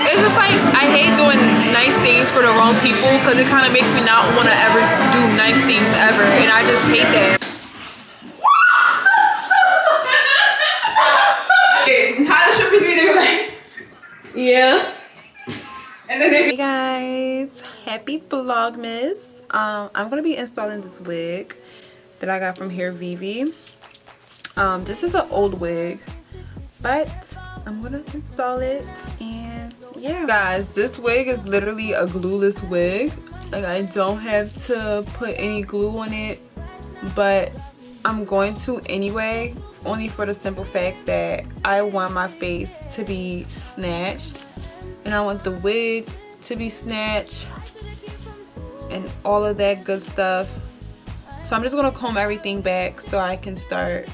It's just like, I hate doing nice things for the wrong people because it kind of makes me not want to ever do nice things ever, and I just hate that. How the strippers be? They were like, yeah. And then they, hey guys, happy Vlogmas. I'm gonna be installing this wig that I got from Hair ViVi. This is an old wig, but I'm gonna install it, and yeah guys, this wig is literally a glueless wig. Like, I don't have to put any glue on it, but I'm going to anyway, only for the simple fact that I want my face to be snatched, and I want the wig to be snatched and all of that good stuff. So I'm just gonna comb everything back so I can start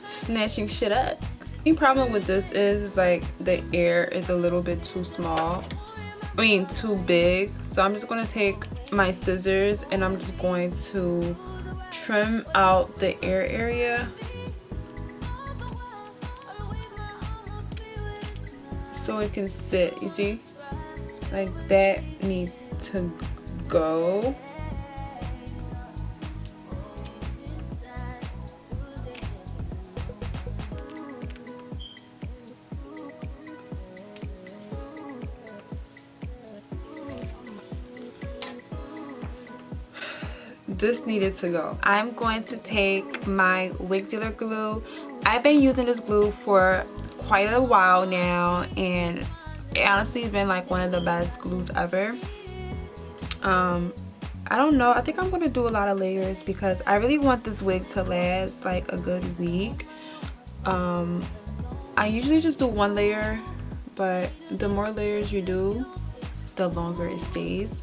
snatching shit up. The problem with this is like the ear is a little bit too small. I mean too big. So I'm just gonna take my scissors and I'm just going to trim out the ear area so it can sit. You see, like that needs to go. This needed to go. I'm going to take my wig dealer glue. I've been using this glue for quite a while now, and it honestly has been like one of the best glues ever. I don't know, I think I'm gonna do a lot of layers because I really want this wig to last like a good week. I usually just do one layer, but the more layers you do, the longer it stays.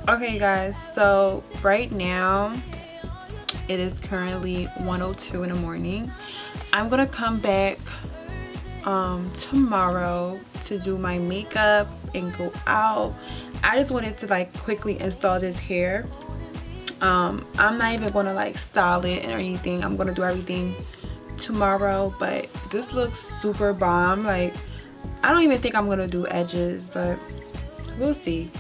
Okay guys, so right now it is currently 1:02 in the morning. I'm gonna come back tomorrow to do my makeup and go out. I just wanted to like quickly install this hair. I'm not even gonna like style it or anything. I'm gonna do everything tomorrow, but this looks super bomb. Like, I don't even think I'm gonna do edges, but we'll see.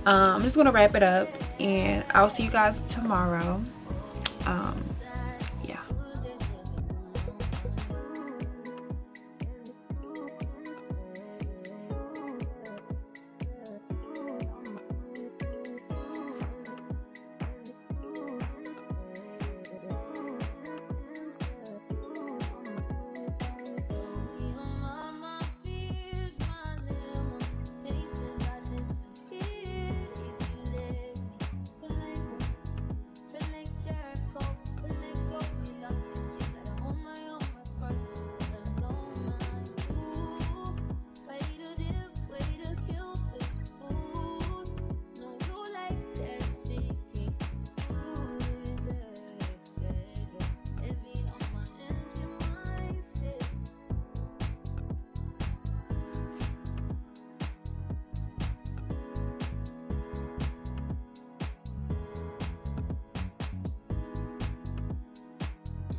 I'm just gonna wrap it up and I'll see you guys tomorrow. Yeah.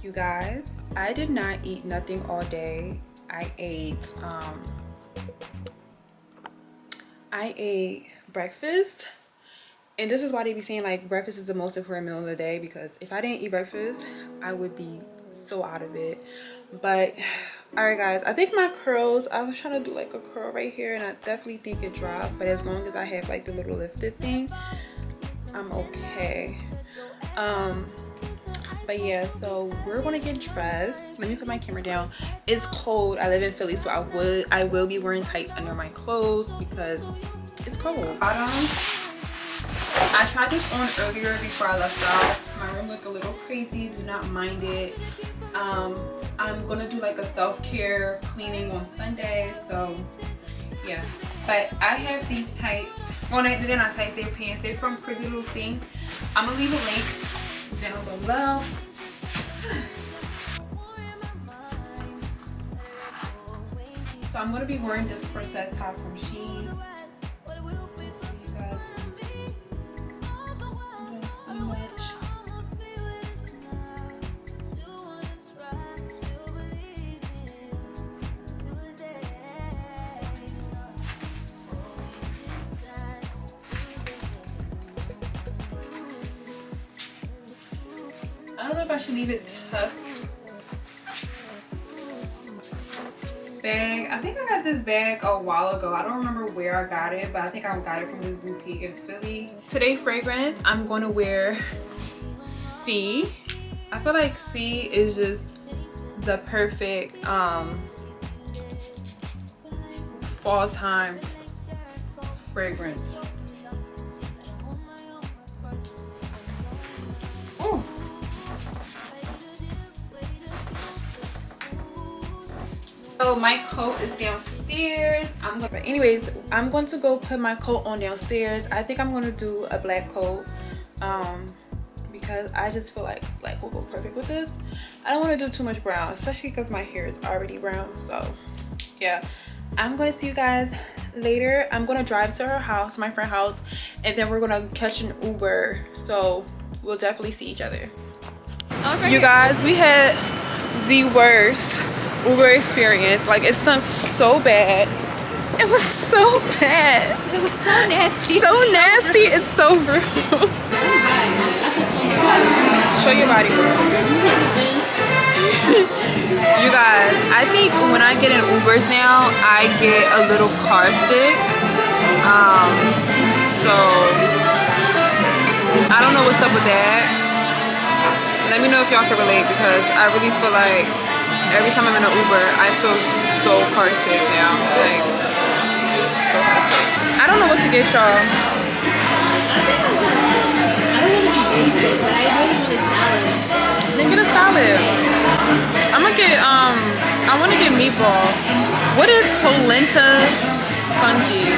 You guys, I did not eat nothing all day. I I ate breakfast, and this is why they be saying like breakfast is the most important meal of the day, because if I didn't eat breakfast I would be so out of it. But all right guys, I think my curls, I was trying to do like a curl right here and I definitely think it dropped, but as long as I have like the little lifted thing, I'm okay. But yeah, so we're gonna get dressed. Let me put my camera down. It's cold. I live in Philly, so I will be wearing tights under my clothes because it's cold. I tried this on earlier before I left out. My room looked a little crazy, do not mind it. I'm gonna do like a self-care cleaning on Sunday, so yeah. But I have these tights. Well, they're not tights, they're pants. They're from Pretty Little Thing. I'm gonna leave a link down below. So I'm gonna be wearing this corset top from Shein. I don't know if I should leave it tucked. Bag. I think I got this bag a while ago. I don't remember where I got it, but I think I got it from this boutique in Philly. Today fragrance, I'm going to wear C. I feel like C is just the perfect fall time fragrance. So my coat is downstairs. Anyways, I'm going to go put my coat on downstairs. I think I'm going to do a black coat because I just feel like black will go perfect with this. I don't want to do too much brown, especially because my hair is already brown. So yeah, I'm going to see you guys later. I'm going to drive to her house, my friend's house, and then we're going to catch an Uber. So we'll definitely see each other. You guys, we had the worst Uber experience. Like, it stunk so bad. It was so bad. It was so nasty. So nasty. It's so rude. Show your body, girl. You guys, I think when I get in Ubers now, I get a little car sick. So I don't know what's up with that. Let me know if y'all can relate, because I really feel like every time I'm in an Uber, I feel so car sick now. Like, so car sick. I don't know what to get y'all. I don't want to be basic, but I really want a salad. Then get a salad. I'm gonna get, I want to get meatball. What is polenta fungi?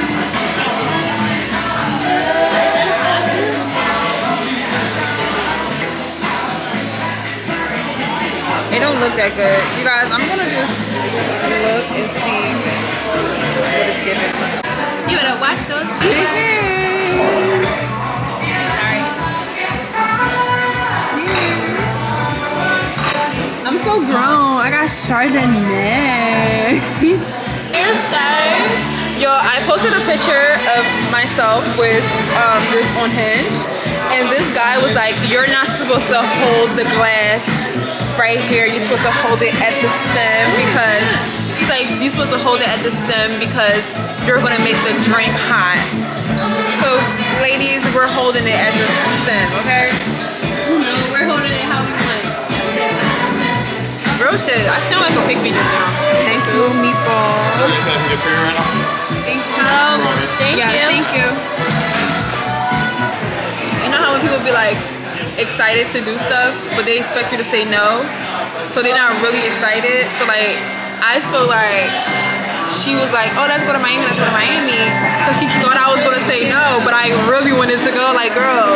It don't look that good. You guys, I'm gonna just look and see what it's giving. You better watch those Cheers! Cheers! I'm so grown. I got Chardonnay. Yo, I posted a picture of myself with this on Hinge, and this guy was like, "You're not supposed to hold the glass right here. You're supposed to hold it at the stem because," he's like, "you're supposed to hold it at the stem because you're gonna make the drink hot." So ladies, we're holding it at the stem, okay? No, we're holding it how we want. Real shit. I sound like a pick me just now. Nice little meatball. Thank you. Thank you. Thank you. You know how when people be like excited to do stuff, but they expect you to say no, so they're not really excited. So like, I feel like she was like, "Oh, let's go to Miami, let's go to Miami," because she thought I was gonna say no, but I really wanted to go. Like, girl,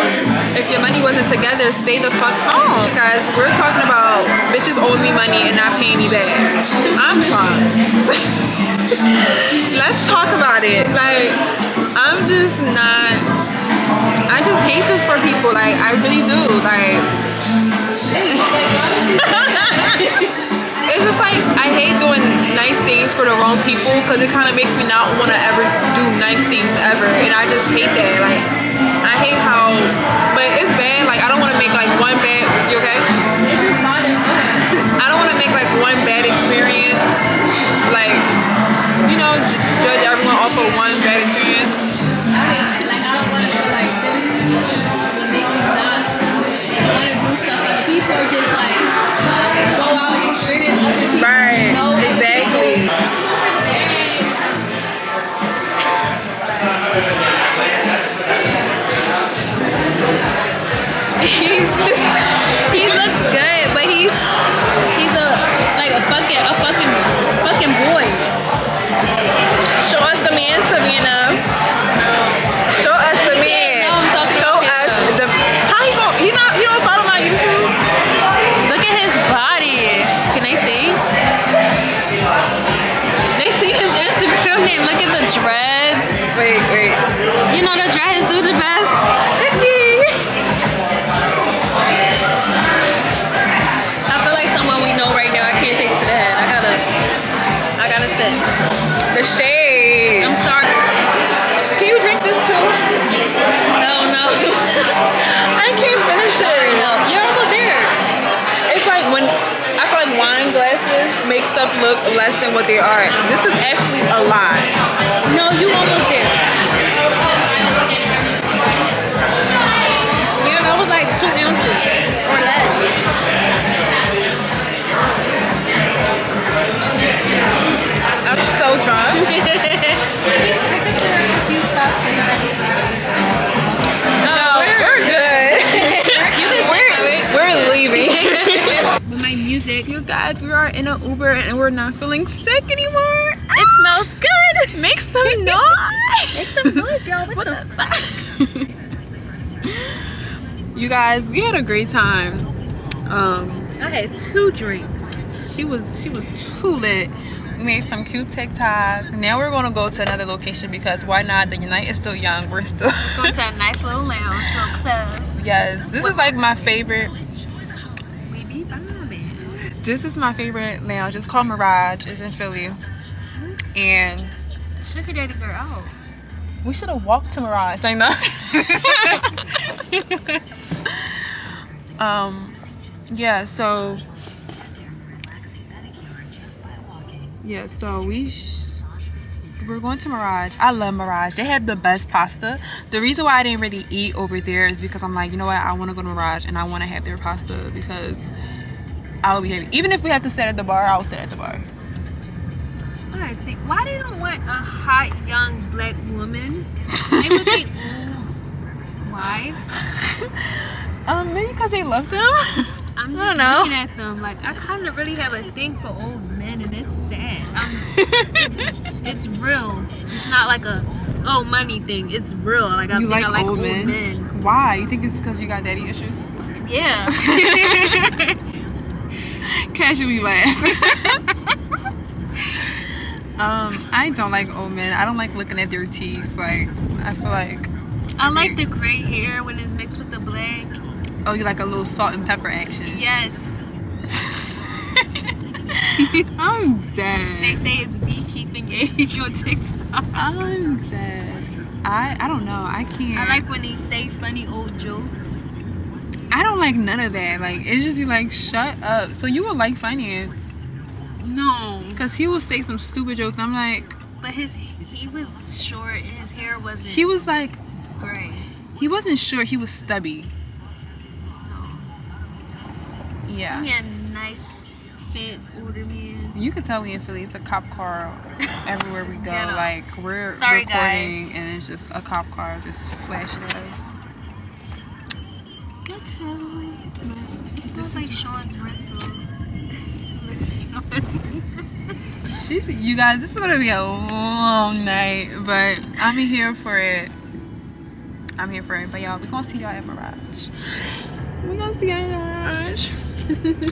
if your money wasn't together, stay the fuck home. Guys, we're talking about bitches owing me money and not paying me back. I'm drunk. Let's talk about it. Like, I'm just not, I just hate this for people. Like, I really do. Like, it's just like, I hate doing nice things for the wrong people, because it kind of makes me not want to ever do nice things ever for one bad experience. I hate that. Like, I don't want to feel like this will make me not want to do stuff. And people are just like, go out and experience other people. Right, exactly. He looks good, but he's a fucking boy. Show us the man, Savannah. Show us the man. Show us the. How he go? He don't follow my YouTube. Look at his body. Can they see? They see his Instagram name. Look at the dreads. Wait. You know the dreads do the best. I feel like someone we know right now. I can't take it to the head. I gotta sit. The shade. I'm sorry. Can you drink this too? No. I can't finish it. No, you're almost there. It's like when I feel like wine glasses make stuff look less than what they are. This is actually a lot. No, you almost there. Yeah, that was like 2 ounces or less. I'm so drunk. I think there are a few stops in We're good. We're leaving. With my music. You guys, we are in an Uber and we're not feeling sick anymore. It smells good. Make some noise. Make some noise, y'all. What the fuck? You guys, we had a great time. I had 2 drinks. She was too lit. We made some cute TikTok. Now we're gonna go to another location because why not? The night is still young. We're still Going to a nice little lounge, little club. Yes, this is like my favorite. We be bombing. This is my favorite lounge. It's called Mirage. It's in Philly. And Sugar daddies are out. we should have walked to Mirage. Saying that. Yeah, so we're going to Mirage. I love Mirage. They have the best pasta. The reason why I didn't really eat over there is because I'm like, you know what, I want to go to Mirage and I want to have their pasta because I'll be happy. Even if we have to sit at the bar, I'll sit at the bar. I think why they don't want a hot young black woman? They would be old wives. Maybe because they love them. I'm I just don't know. looking at them like I kind of really have a thing for old men, and it's sad. It's real. It's not like a money thing. It's real. Like I You think like I like old old men? men. Why? You think it's because you got daddy issues? Yeah. Casually last. I don't like old men. I don't like looking at their teeth. Like, I feel like I like the gray hair when it's mixed with the black. oh, you like a little salt and pepper action. Yes. I'm dead. They say it's beekeeping age on TikTok. I'm dead. I don't know. I can't. I like when they say funny old jokes. I don't like none of that. Like, it just be like, shut up. So you would like finance. No. Because he will say some stupid jokes. I'm like. But he was short and his hair wasn't. He was like. Gray. He wasn't short. He was stubby. No. Yeah. He had a nice fit older man. You can tell we in Philly. It's a cop car everywhere we go. Ghetto. Like, we're Sorry, recording guys. and it's just a cop car just flashing at us. Ghetto. It smells like Sean's rental. You guys, this is gonna be a long night, but I'm here for it. But y'all, we're gonna see y'all at Mirage. We're gonna see y'all at Mirage.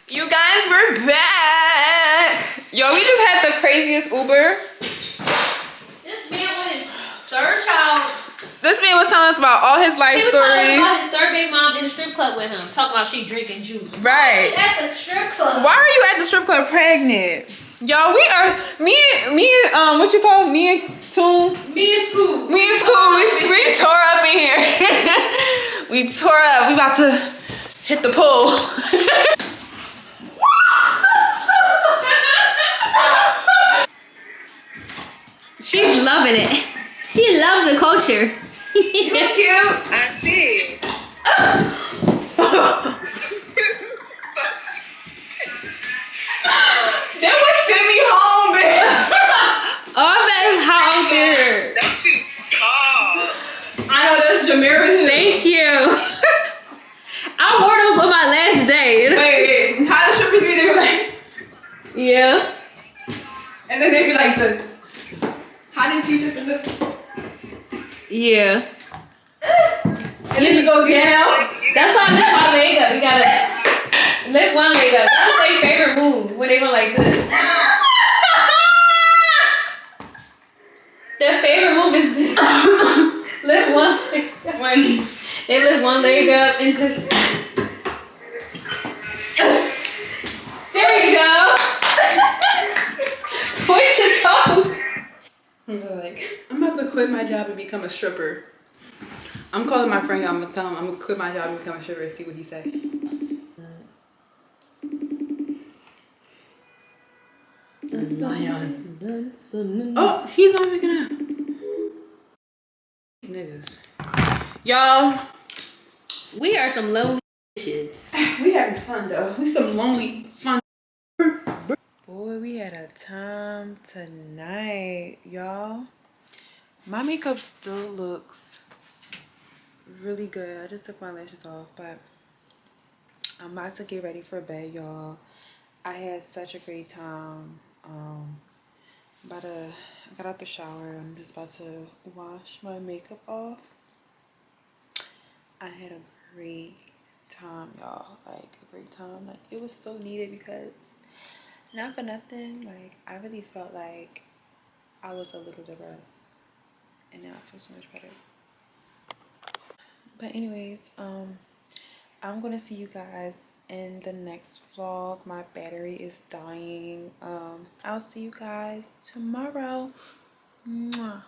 You guys, we're back. Yo, we just had the craziest Uber. This man with his 3rd child. This man was telling us about all his life He was telling us story. about his 3rd baby mom in the strip club with him. Talking about she drinking juice. Right. She at the strip club. Why are you at the strip club pregnant? Y'all, we are what you call me and Toon? Me and Scoop. Me and Scoop, we tore up in here. We tore up. We about to hit the pool. She's loving it. She loved the culture. You look cute. I did. That would send me home, bitch. Oh, I bet it's hot out there. Don't you stop. I know that's Jamira. Thank you. I wore those on my last day. Wait, how the strippers be? They be like, Yeah. and then they be like this. How do you teach us in the? Yeah. And then you go down. That's why I lift my leg up. You gotta lift one leg up. That's their favorite move when they go like this. Their favorite move is this. Lift one leg up. When They lift one leg up and just. There you go. Point your toes. I'm like, I'm about to quit my job and become a stripper. I'm calling my friend. I'm gonna tell him I'm gonna quit my job and become a stripper and see what he say. Zion. Oh, he's not making out. These niggas. Y'all, We are some lonely bitches. we having fun though. We some lonely fun. Boy, we had a time tonight, y'all. My makeup still looks really good. I just took my lashes off, but I'm about to get ready for bed, y'all. I had such a great time. I got out the shower. I'm just about to wash my makeup off. I had a great time, y'all. Like a great time. Like it was so needed because not for nothing. Like I really felt like I was a little depressed, and now I feel so much better. But anyways, I'm gonna see you guys in the next vlog. My battery is dying. I'll see you guys tomorrow. Mwah.